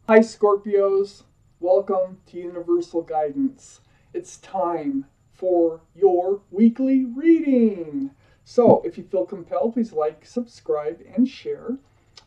Hi, Scorpios. Welcome to Universal Guidance. It's time for your weekly reading. So, if you feel compelled, please like, subscribe, and share.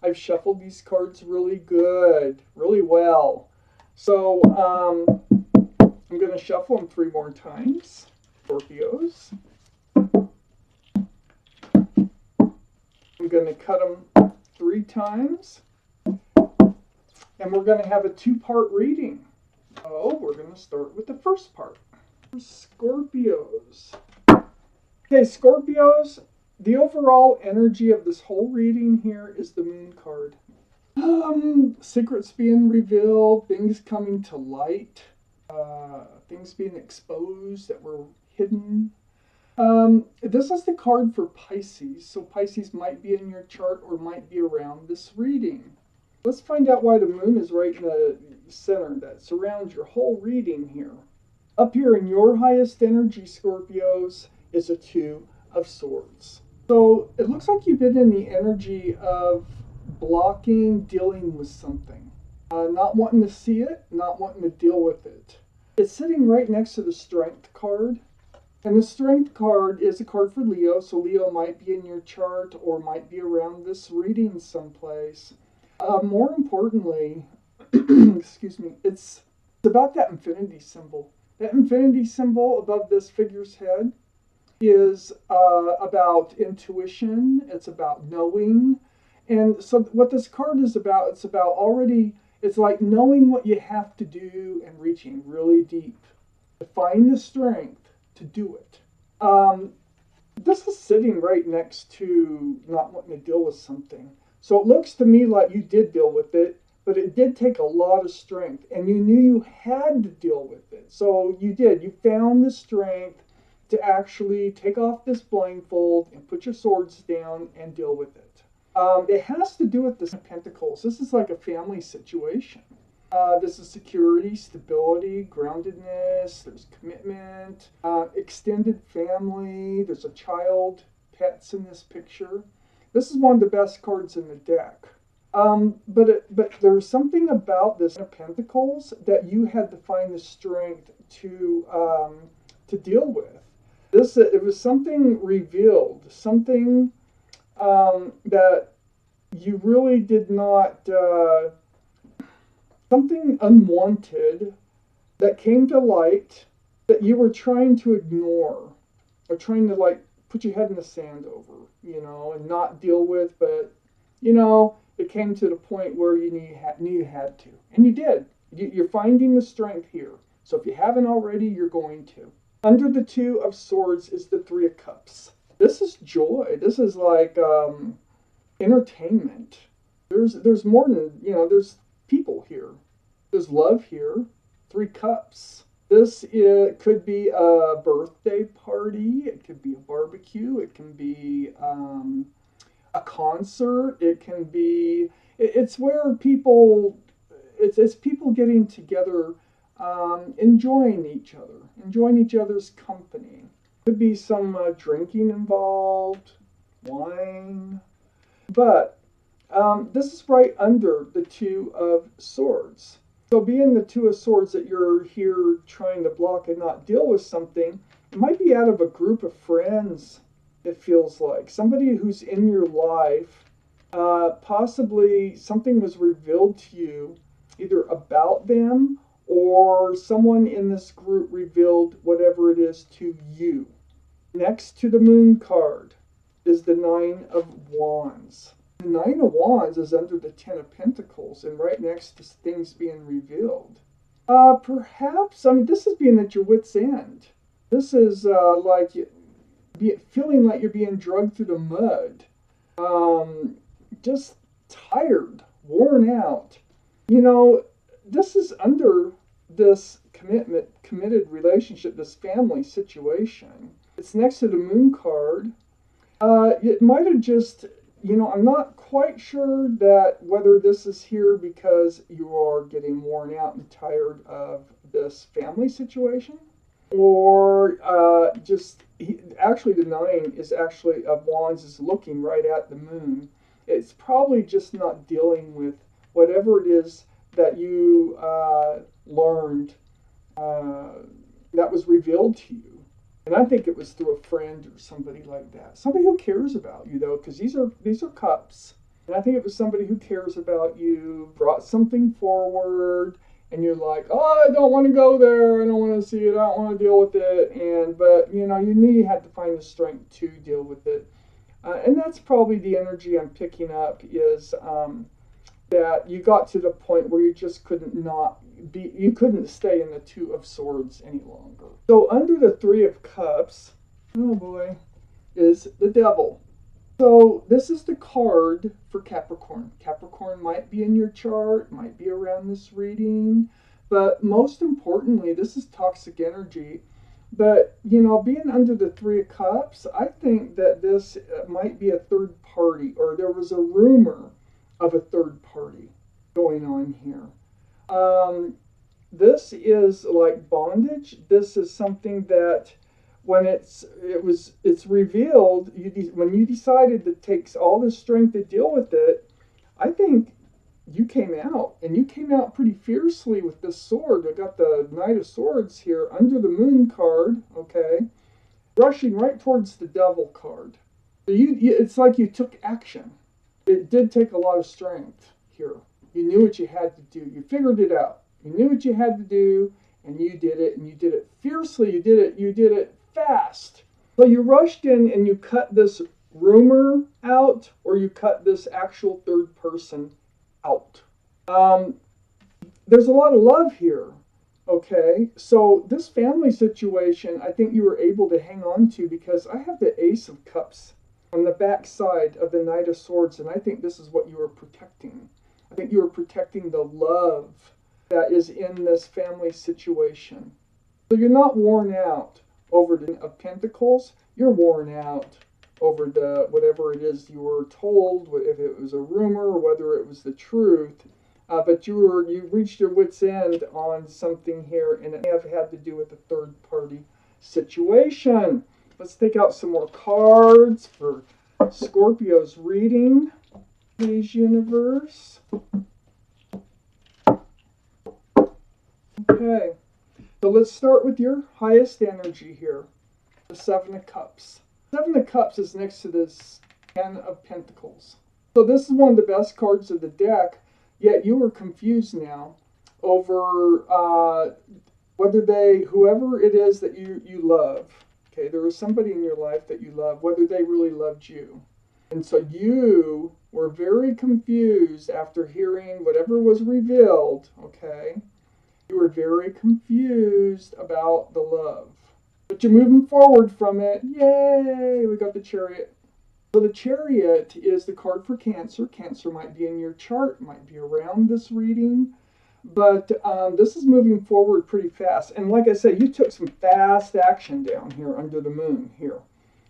I've shuffled these cards really good, really well. So, I'm going to shuffle them 3 more times. Scorpios. I'm going to cut them 3 times. And we're going to have a 2-part reading. So we're going to start with the first part. Scorpios. Okay, Scorpios, the overall energy of this whole reading here is the Moon card. Secrets being revealed, things coming to light, things being exposed that were hidden. This is the card for Pisces, so Pisces might be in your chart or might be around this reading. Let's find out why the moon is right in the center that surrounds your whole reading here. Up here in your highest energy, Scorpios, is a 2 of Swords. So it looks like you've been in the energy of blocking, dealing with something. Not wanting to see it, not wanting to deal with it. It's sitting right next to the Strength card. And the Strength card is a card for Leo, so Leo might be in your chart or might be around this reading someplace. More importantly, excuse me, it's about that infinity symbol. That infinity symbol above this figure's head is about intuition. It's about knowing. And so what this card is about, it's like knowing what you have to do and reaching really deep to find the strength to do it. This is sitting right next to not wanting to deal with something. So it looks to me like you did deal with it, but it did take a lot of strength, and you knew you had to deal with it. So you did. You found the strength to actually take off this blindfold and put your swords down and deal with it. It has to do with the Pentacles. This is like a family situation. This is security, stability, groundedness, there's commitment, extended family, there's a child, pets in this picture. This is one of the best cards in the deck. But there's something about this Pentacles that you had to find the strength to deal with. It was something revealed, something that you really did not, something unwanted that came to light that you were trying to ignore or trying to put your head in the sand over, and not deal with, but, it came to the point where you knew you had to. And you did. You're finding the strength here. So if you haven't already, you're going to. Under the 2 of Swords is the 3 of Cups. This is joy. This is like entertainment. There's more than, there's people here. There's love here. 3 Cups. This could be a birthday party. It could be a barbecue. It can be a concert. It can be. It's where people. It's people getting together, enjoying each other, enjoying each other's company. Could be some drinking involved, wine, but this is right under the 2 of Swords. So being the 2 of Swords that you're here trying to block and not deal with something, it might be out of a group of friends, it feels like. Somebody who's in your life, possibly something was revealed to you, either about them or someone in this group revealed whatever it is to you. Next to the Moon card is the 9 of Wands. The 9 of Wands is under the 10 of Pentacles and right next to things being revealed. Perhaps, this is being at your wit's end. This is like feeling like you're being dragged through the mud. Just tired, worn out. This is under this committed relationship, this family situation. It's next to the Moon card. It might have just, I'm not quite sure that whether this is here because you are getting worn out and tired of this family situation, or actually the 9 is actually of Wands is looking right at the Moon. It's probably just not dealing with whatever it is that you learned that was revealed to you. And I think it was through a friend or somebody like that. Somebody who cares about you, though, because these are cups. And I think it was somebody who cares about you, brought something forward, and you're like, oh, I don't want to go there. I don't want to see it. I don't want to deal with it. But you knew you had to find the strength to deal with it. And that's probably the energy I'm picking up is that you got to the point where you just you couldn't stay in the Two of Swords any longer. So under the Three of Cups, oh boy, is the Devil. So this is the card for Capricorn. Capricorn might be in your chart, might be around this reading, but most importantly, this is toxic energy. But, being under the Three of Cups, I think that this might be a third party, or there was a rumor of a third party going on here. This is like bondage. This is something that when it's revealed, when you decided to take all this strength to deal with it, I think you came out, and you came out pretty fiercely with this sword. I got the Knight of Swords here under the Moon card, okay, rushing right towards the Devil card. So it's like you took action. It did take a lot of strength here. You knew what you had to do. You figured it out. You knew what you had to do, and you did it, and you did it fiercely. You did it fast. So you rushed in and you cut this rumor out, or you cut this actual third person out. There's a lot of love here, okay? So this family situation, I think you were able to hang on to because I have the Ace of Cups on the back side of the Knight of Swords, and I think this is what you were protecting. I think you were protecting the love that is in this family situation. So you're not worn out over the of Pentacles. You're worn out over the whatever it is you were told, if it was a rumor or whether it was the truth. But you reached your wit's end on something here, and it may have had to do with a third party situation. Let's take out some more cards for Scorpio's reading. Please, universe. Okay, so let's start with your highest energy here, the Seven of Cups. Seven of Cups is next to this Ten of Pentacles. So this is one of the best cards of the deck, yet you are confused now over whoever it is that you love. Okay, there was somebody in your life that you love, whether they really loved you. And so you were very confused after hearing whatever was revealed, okay? You were very confused about the love. But you're moving forward from it. Yay! We got the Chariot. So the Chariot is the card for Cancer. Cancer might be in your chart, might be around this reading. But this is moving forward pretty fast. And like I said, you took some fast action down here under the Moon here.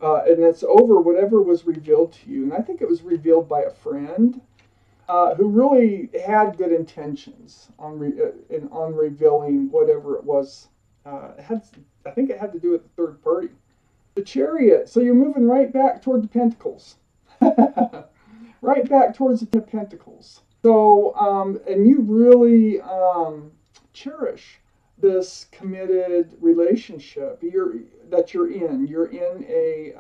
And it's over whatever was revealed to you. And I think it was revealed by a friend who really had good intentions on revealing whatever it was. I think it had to do with the third party. The Chariot. So you're moving right back toward the Pentacles. Right back towards the Pentacles. So, and you really cherish this committed relationship that you're in. You're in a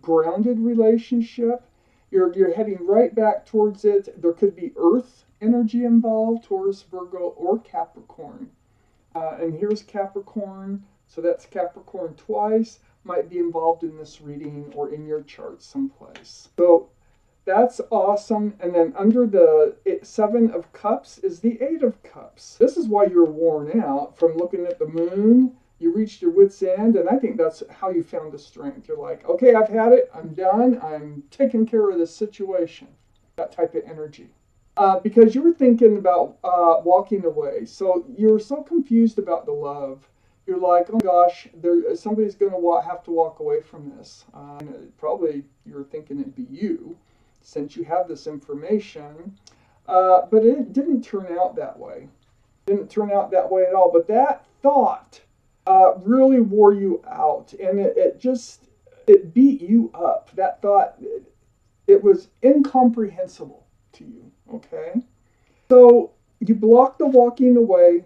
grounded relationship. You're heading right back towards it. There could be Earth energy involved, Taurus, Virgo, or Capricorn. And here's Capricorn. So that's Capricorn twice. Might be involved in this reading or in your chart someplace. So that's awesome. And then under the Seven of Cups is the Eight of Cups. This is why you're worn out from looking at the Moon. You reached your wit's end, and I think that's how you found the strength. You're like, okay, I've had it. I'm done. I'm taking care of this situation. That type of energy. Because you were thinking about walking away. So you're so confused about the love. You're like, oh gosh, somebody's going to have to walk away from this. Probably you're thinking it'd be you, since you have this information. But it didn't turn out that way. It didn't turn out that way at all. But that thought really wore you out. And it beat you up. That thought, it was incomprehensible to you. Okay? So You block the walking away.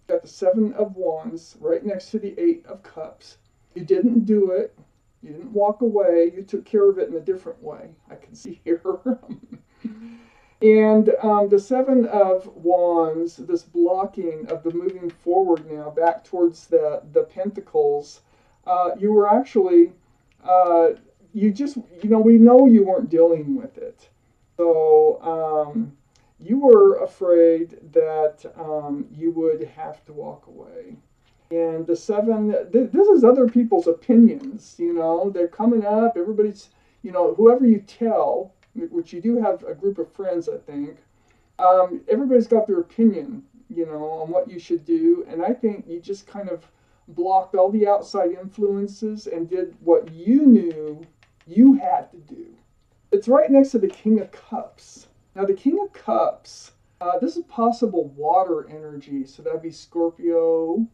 Got the Seven of Wands right next to the Eight of Cups. You didn't do it. You didn't walk away. You took care of it in a different way. I can see here. And the Seven of Wands, this blocking of the moving forward now back towards the Pentacles, you were actually, you just, we know you weren't dealing with it. So you were afraid that you would have to walk away. And the seven, this is other people's opinions, they're coming up, everybody's, whoever you tell, which you do have a group of friends, I think, everybody's got their opinion, on what you should do. And I think you just kind of blocked all the outside influences and did what you knew you had to do. It's right next to the King of Cups. Now, the King of Cups, this is possible water energy. So that'd be Scorpio,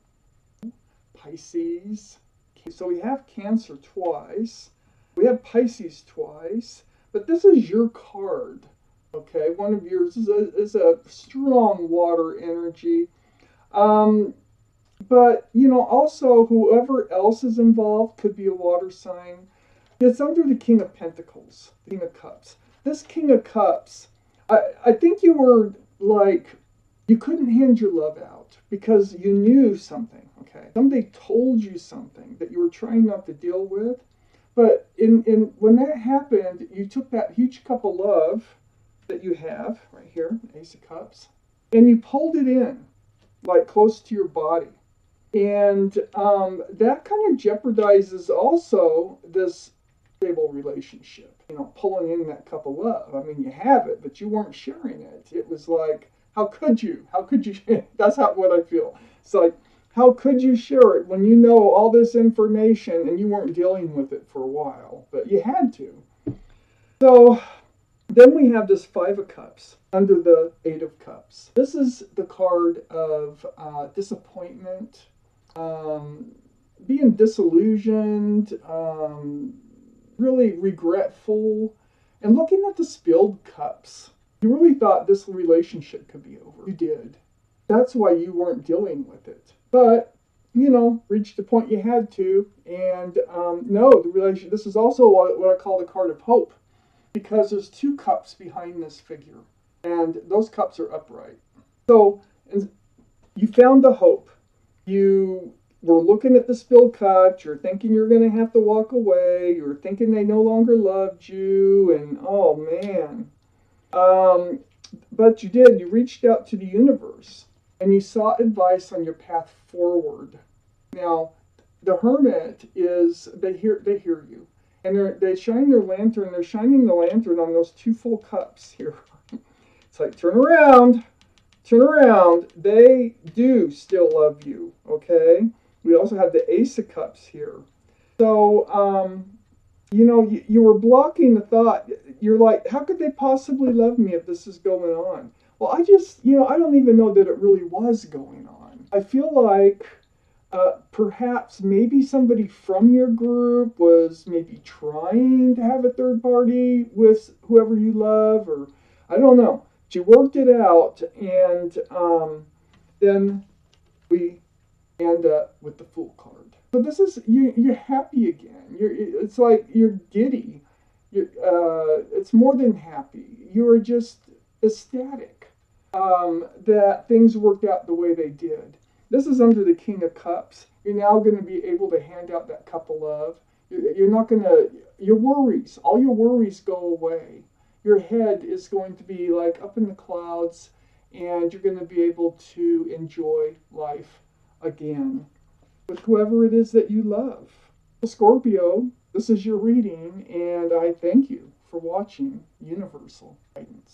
Pisces. So we have Cancer twice. We have Pisces twice. But this is your card. Okay, one of yours is a strong water energy. But, also whoever else is involved could be a water sign. It's under the King of Pentacles, King of Cups. This King of Cups, I think you were like, you couldn't hand your love out because you knew something, okay? Somebody told you something that you were trying not to deal with. But when that happened, you took that huge cup of love that you have right here, Ace of Cups, and you pulled it in, like close to your body. And that kind of jeopardizes also this stable relationship, pulling in that cup of love. I mean, you have it, but you weren't sharing it. It was like, how could you? How could you? That's what I feel. It's like, how could you share it when you know all this information and you weren't dealing with it for a while, but you had to. So then we have this Five of Cups under the Eight of Cups. This is the card of disappointment, being disillusioned, really regretful, and looking at the spilled cups. You really thought this relationship could be over. You did. That's why you weren't dealing with it. But, reached the point you had to. And no, the relationship, this is also what I call the card of hope. Because there's two cups behind this figure. And those cups are upright. So you found the hope. You were looking at the spilled cups. You're thinking you're going to have to walk away. You're thinking they no longer loved you. And oh, man. But you did. You reached out to the universe. And you sought advice on your path forward. Now, the Hermit is, they hear you. And they shine their lantern. They're shining the lantern on those two full cups here. It's like, turn around. Turn around. They do still love you, okay? We also have the Ace of Cups here. So, you were blocking the thought. You're like, how could they possibly love me if this is going on? Well, I just, I don't even know that it really was going on. I feel like perhaps maybe somebody from your group was maybe trying to have a third party with whoever you love, or I don't know. But you worked it out, and then we end up with the Fool card. So this is, you're happy again. It's like you're giddy. It's more than happy. You're just ecstatic that things worked out the way they did. This is under the King of Cups. You're now going to be able to hand out that cup of love. You're not going to, all your worries go away. Your head is going to be like up in the clouds, and you're going to be able to enjoy life again with whoever it is that you love. Scorpio, this is your reading, and I thank you for watching Universal Guidance.